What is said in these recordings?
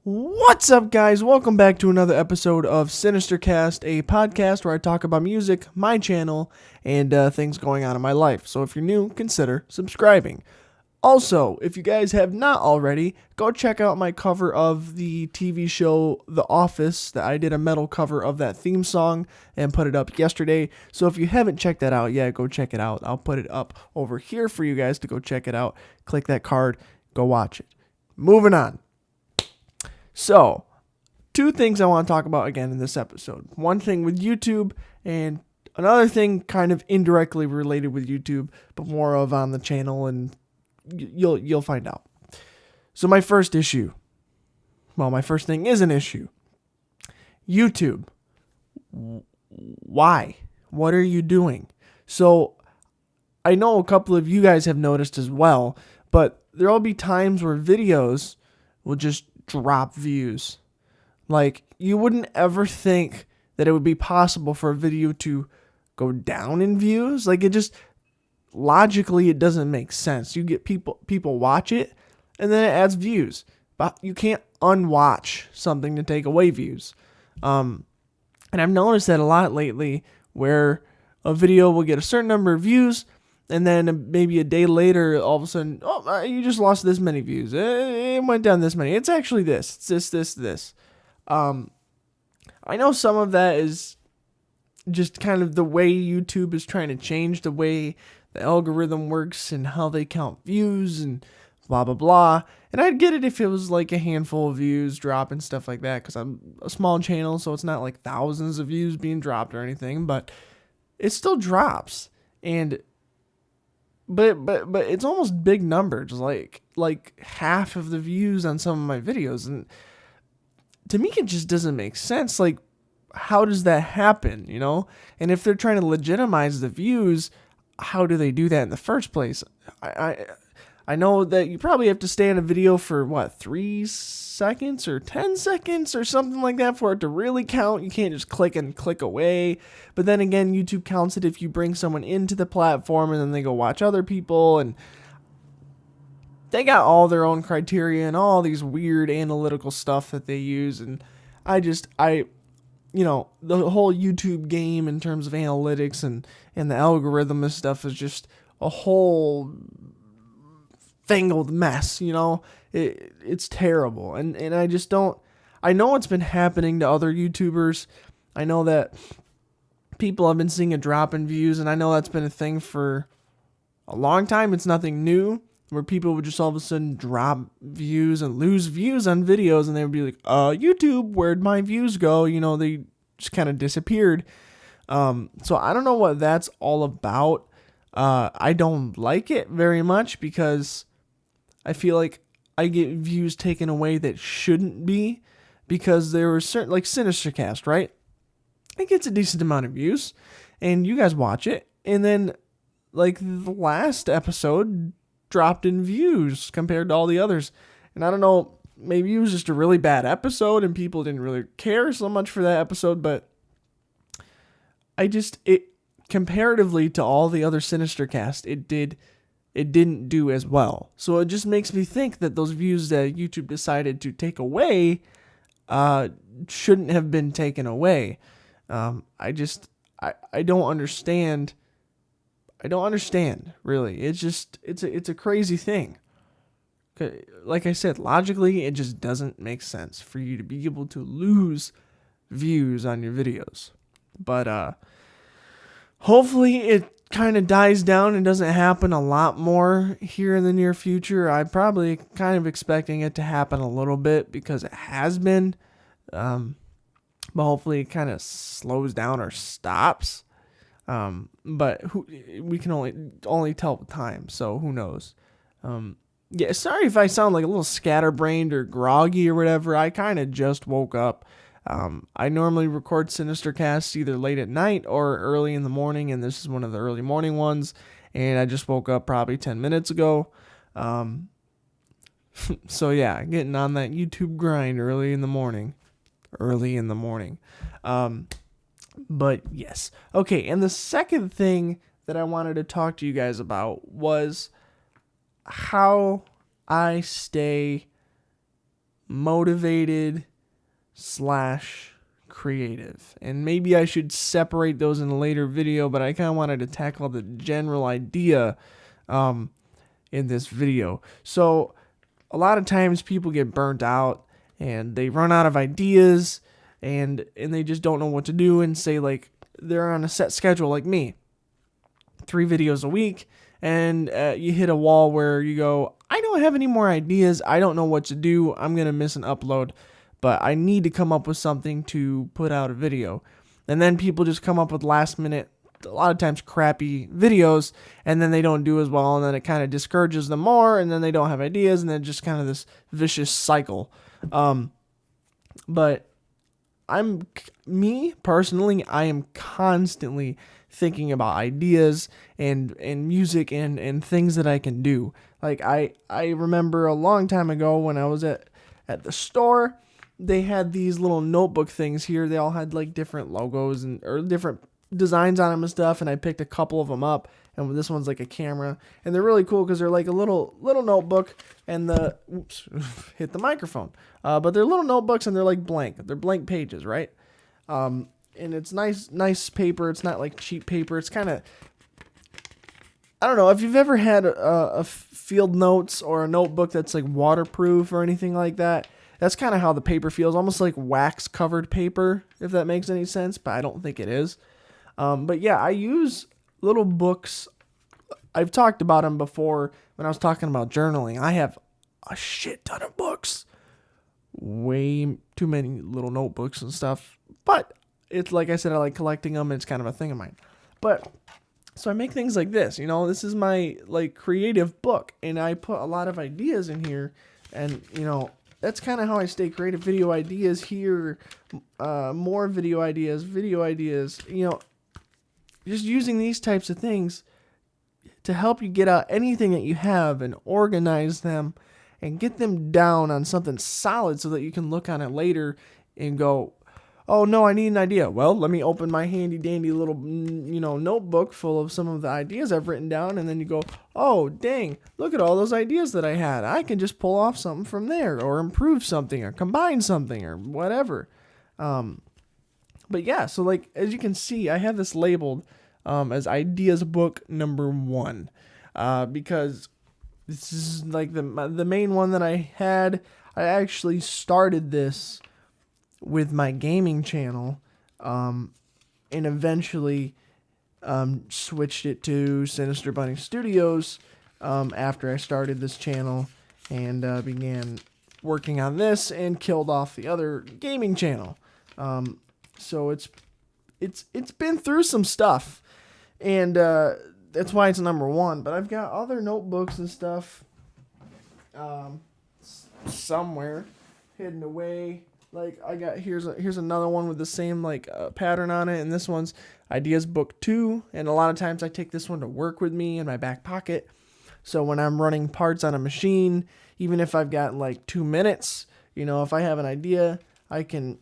What's up, guys? Welcome back to another episode of Sinister-Cast, a podcast where I talk about music, my channel, and things going on in my life. So if you're new, consider subscribing. Also, if you guys have not already, go check out my cover of the TV show The Office. That I did a metal cover of that theme song and put it up yesterday. So if you haven't checked that out yet, go check it out. I'll put it up over here for you guys to go check it out. Click that card, go watch it. Moving on. So, two things I want to talk about again in this episode. One thing with YouTube and another thing kind of indirectly related with YouTube, but more of on the channel, and you'll find out. So my first thing is an issue. YouTube. Why? What are you doing? So I know a couple of you guys have noticed as well, but there'll be times where videos will just drop views. Like, you wouldn't ever think that it would be possible for a video to go down in views. Like, it just logically, it doesn't make sense. You get people watch it and then it adds views, but you can't unwatch something to take away views. And I've noticed that a lot lately, where a video will get a certain number of views and then maybe a day later, all of a sudden, you just lost this many views. It went down this many. It's actually this. It's this. I know some of that is just kind of the way YouTube is trying to change the way the algorithm works and how they count views and blah, blah, blah. And I'd get it if it was like a handful of views drop and stuff like that, because I'm a small channel, so it's not like thousands of views being dropped or anything, but it still drops. And But it's almost big numbers, like half of the views on some of my videos, and to me it just doesn't make sense. Like, how does that happen, you know? And if they're trying to legitimize the views, how do they do that in the first place? I know that you probably have to stay in a video for 3 seconds or 10 seconds or something like that for it to really count. You can't just click and click away. But then again, YouTube counts it if you bring someone into the platform and then they go watch other people, and they got all their own criteria and all these weird analytical stuff that they use. And the whole YouTube game in terms of analytics and the algorithm and stuff is just a whole fangled mess, you know. It's terrible, and I just don't. I know it's been happening to other YouTubers. I know that people have been seeing a drop in views, and I know that's been a thing for a long time. It's nothing new, where people would just all of a sudden drop views and lose views on videos, and they would be like, YouTube, where'd my views go? You know, they just kind of disappeared. So I don't know what that's all about. I don't like it very much, because I feel like I get views taken away that shouldn't be, because there were certain, like Sinister-Cast, right? It gets a decent amount of views, and you guys watch it, and then, like, the last episode dropped in views compared to all the others. And I don't know, maybe it was just a really bad episode and people didn't really care so much for that episode, but comparatively to all the other Sinister-Cast, it didn't do as well. So it just makes me think that those views that YouTube decided to take away shouldn't have been taken away. I don't understand. I don't understand, really. It's a crazy thing. Like I said, logically, it just doesn't make sense for you to be able to lose views on your videos. But hopefully it kind of dies down and doesn't happen a lot more here in the near future. I'm probably kind of expecting it to happen a little bit, because it has been. But hopefully it kind of slows down or stops. But we can only tell with time, so who knows? Yeah, sorry if I sound like a little scatterbrained or groggy or whatever. I kind of just woke up. I normally record Sinister-Casts either late at night or early in the morning, and this is one of the early morning ones, and I just woke up probably 10 minutes ago. So yeah, getting on that YouTube grind early in the morning. But yes. Okay, and the second thing that I wanted to talk to you guys about was how I stay motivated slash creative. And maybe I should separate those in a later video, but I kind of wanted to tackle the general idea in this video. So a lot of times people get burnt out and they run out of ideas and they just don't know what to do, and say like they're on a set schedule like me, 3 videos a week, and you hit a wall where you go, I don't have any more ideas, I don't know what to do, I'm going to miss an upload, but I need to come up with something to put out a video. And then people just come up with last minute, a lot of times crappy videos, and then they don't do as well, and then it kind of discourages them more, and then they don't have ideas, and then just kind of this vicious cycle. But me personally, I am constantly thinking about ideas and music and things that I can do. Like I remember a long time ago when I was at the store, they had these little notebook things here. They all had like different logos or different designs on them and stuff, and I picked a couple of them up, and this one's like a camera, and they're really cool because they're like a little notebook, and hit the microphone, but they're little notebooks, and they're like they're blank pages, right? And it's nice paper. It's not like cheap paper. It's kind of, I don't know if you've ever had a field notes or a notebook that's like waterproof or anything like that. That's kind of how the paper feels, almost like wax covered paper, if that makes any sense, but I don't think it is. But yeah, I use little books. I've talked about them before when I was talking about journaling. I have a shit ton of books, way too many little notebooks and stuff, but it's like I said, I like collecting them, and it's kind of a thing of mine. But so I make things like this, this is my like creative book, and I put a lot of ideas in here, and that's kind of how I stay creative. Video ideas here, more video ideas, just using these types of things to help you get out anything that you have and organize them and get them down on something solid so that you can look on it later and go, oh no, I need an idea. Well, let me open my handy dandy little, notebook full of some of the ideas I've written down. And then you go, oh dang, look at all those ideas that I had. I can just pull off something from there, or improve something, or combine something, or whatever. But yeah, so like, as you can see, I have this labeled as ideas book number 1, because this is like the main one that I had. I actually started this with my gaming channel, and eventually switched it to Sinister Bunny Studios after I started this channel, and began working on this and killed off the other gaming channel. So it's been through some stuff, and that's why it's number 1. But I've got other notebooks and stuff somewhere hidden away. Like I got here's another one with the same like pattern on it, and this one's ideas book 2. And a lot of times I take this one to work with me in my back pocket. So when I'm running parts on a machine, even if I've got like 2 minutes, if I have an idea, I can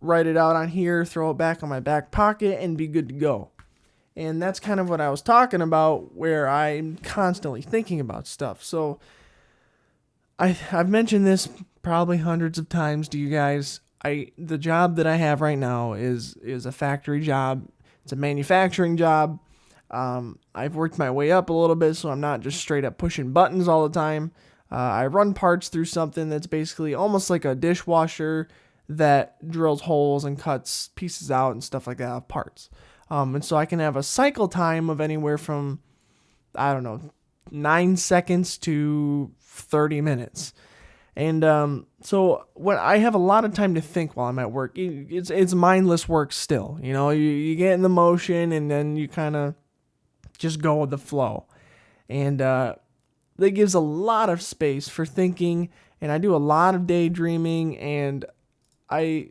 write it out on here, throw it back on my back pocket, and be good to go. And that's kind of what I was talking about, where I'm constantly thinking about stuff. So I've mentioned this probably hundreds of times to you guys. The job that I have right now is a factory job. It's a manufacturing job. I've worked my way up a little bit, so I'm not just straight up pushing buttons all the time. I run parts through something that's basically almost like a dishwasher that drills holes and cuts pieces out and stuff like that of parts. And so I can have a cycle time of anywhere from, 9 seconds to 30 minutes. And so when I have a lot of time to think while I'm at work, it's mindless work still. You get in the motion, and then you kind of just go with the flow. And that gives a lot of space for thinking, and I do a lot of daydreaming, and I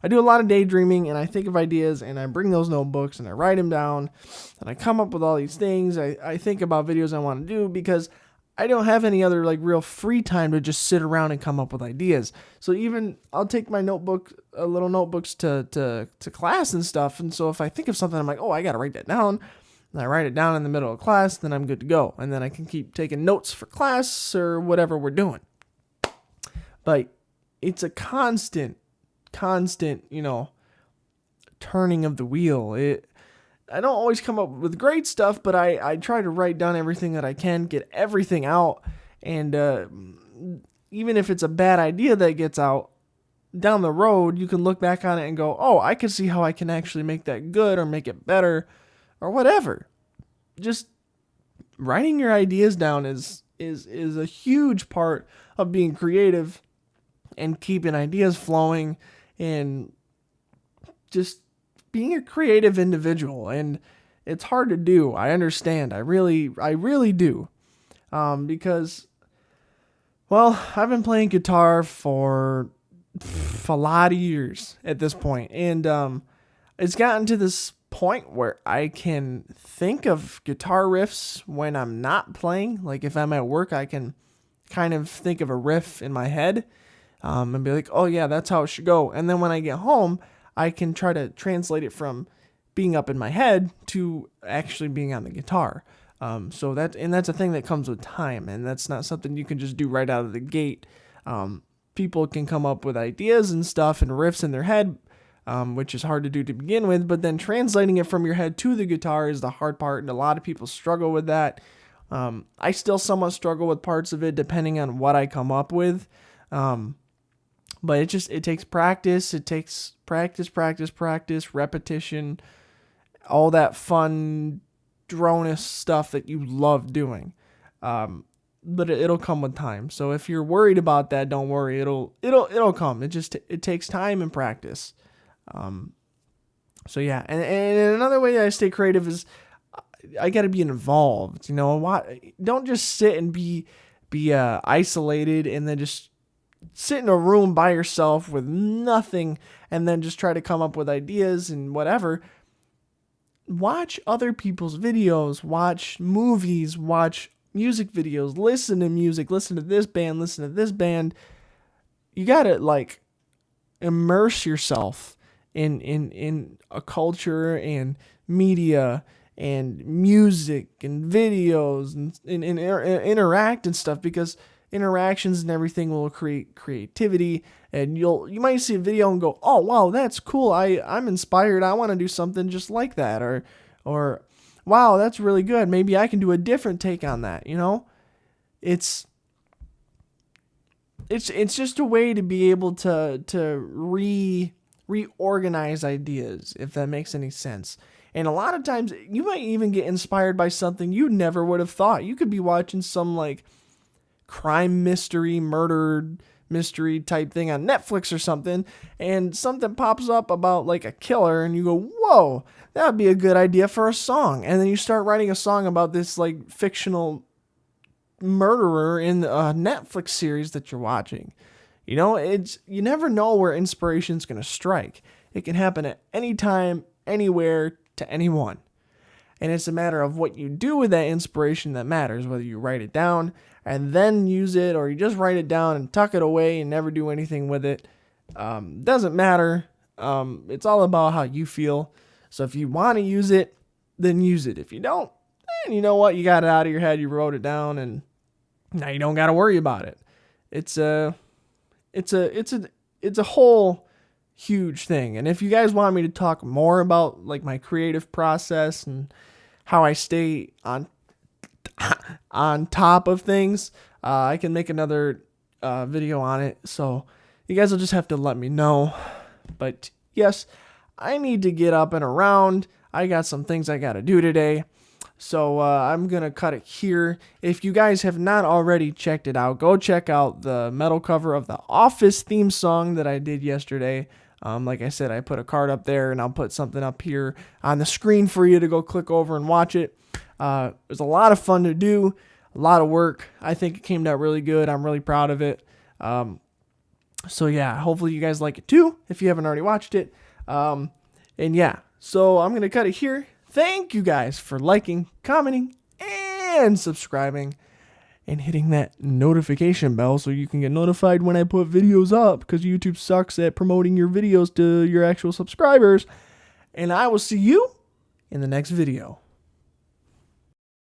do a lot of daydreaming, and I think of ideas, and I bring those notebooks, and I write them down, and I come up with all these things. I think about videos I want to do, because I don't have any other like real free time to just sit around and come up with ideas. So even I'll take my little notebooks to class and stuff. And so if I think of something, I'm like, oh, I got to write that down. And I write it down in the middle of class, then I'm good to go. And then I can keep taking notes for class or whatever we're doing. But it's a constant, turning of the wheel. I don't always come up with great stuff, but I try to write down everything that I can, get everything out. And even if it's a bad idea that gets out, down the road, you can look back on it and go, oh, I can see how I can actually make that good or make it better or whatever. Just writing your ideas down is a huge part of being creative and keeping ideas flowing and just being a creative individual. And it's hard to do. I understand. I really do. Because, well, I've been playing guitar for a lot of years at this point. And it's gotten to this point where I can think of guitar riffs when I'm not playing. Like if I'm at work, I can kind of think of a riff in my head and be like, oh yeah, that's how it should go. And then when I get home, I can try to translate it from being up in my head to actually being on the guitar. So that's a thing that comes with time, and that's not something you can just do right out of the gate. People can come up with ideas and stuff and riffs in their head, which is hard to do to begin with, but then translating it from your head to the guitar is the hard part, and a lot of people struggle with that. I still somewhat struggle with parts of it depending on what I come up with. But it takes practice. It takes practice, repetition, all that fun dronus stuff that you love doing. But it'll come with time. So if you're worried about that, don't worry. It'll come. It takes time and practice. So yeah. And another way I stay creative is I got to be involved. Don't just sit and be isolated and then just sit in a room by yourself with nothing and then just try to come up with ideas and whatever. Watch other people's videos, watch movies, watch music videos, listen to music, listen to this band. You gotta immerse yourself in a culture and media and music and videos and interact and stuff, because interactions and everything will create creativity. And you might see a video and go, oh wow, that's cool, I'm inspired, I want to do something just like that, or wow, that's really good, maybe I can do a different take on that. It's just a way to be able to reorganize ideas, if that makes any sense. And a lot of times you might even get inspired by something you never would have thought. You could be watching some crime mystery, murder mystery type thing on Netflix or something, and something pops up about a killer, and you go, whoa, that would be a good idea for a song. And then you start writing a song about this fictional murderer in a Netflix series that you're watching. You never know where inspiration's going to strike. It can happen at any time, anywhere, to anyone. And it's a matter of what you do with that inspiration that matters, whether you write it down and then use it, or you just write it down and tuck it away and never do anything with it. Doesn't matter. It's all about how you feel. So if you want to use it, then use it. If you don't, then you know what? You got it out of your head. You wrote it down, and now you don't got to worry about it. It's a whole huge thing. And if you guys want me to talk more about my creative process and how I stay on top of things, I can make another video on it. So you guys will just have to let me know. But yes, I need to get up and around. I got some things I got to do today. So I'm going to cut it here. If you guys have not already checked it out, go check out the metal cover of the Office theme song that I did yesterday. Like I said, I put a card up there, and I'll put something up here on the screen for you to go click over and watch it. It was a lot of fun to do, a lot of work. I think it came out really good. I'm really proud of it. So yeah, hopefully you guys like it too, if you haven't already watched it. And yeah, so I'm going to cut it here. Thank you guys for liking, commenting, and subscribing, and hitting that notification bell so you can get notified when I put videos up, because YouTube sucks at promoting your videos to your actual subscribers. And I will see you in the next video.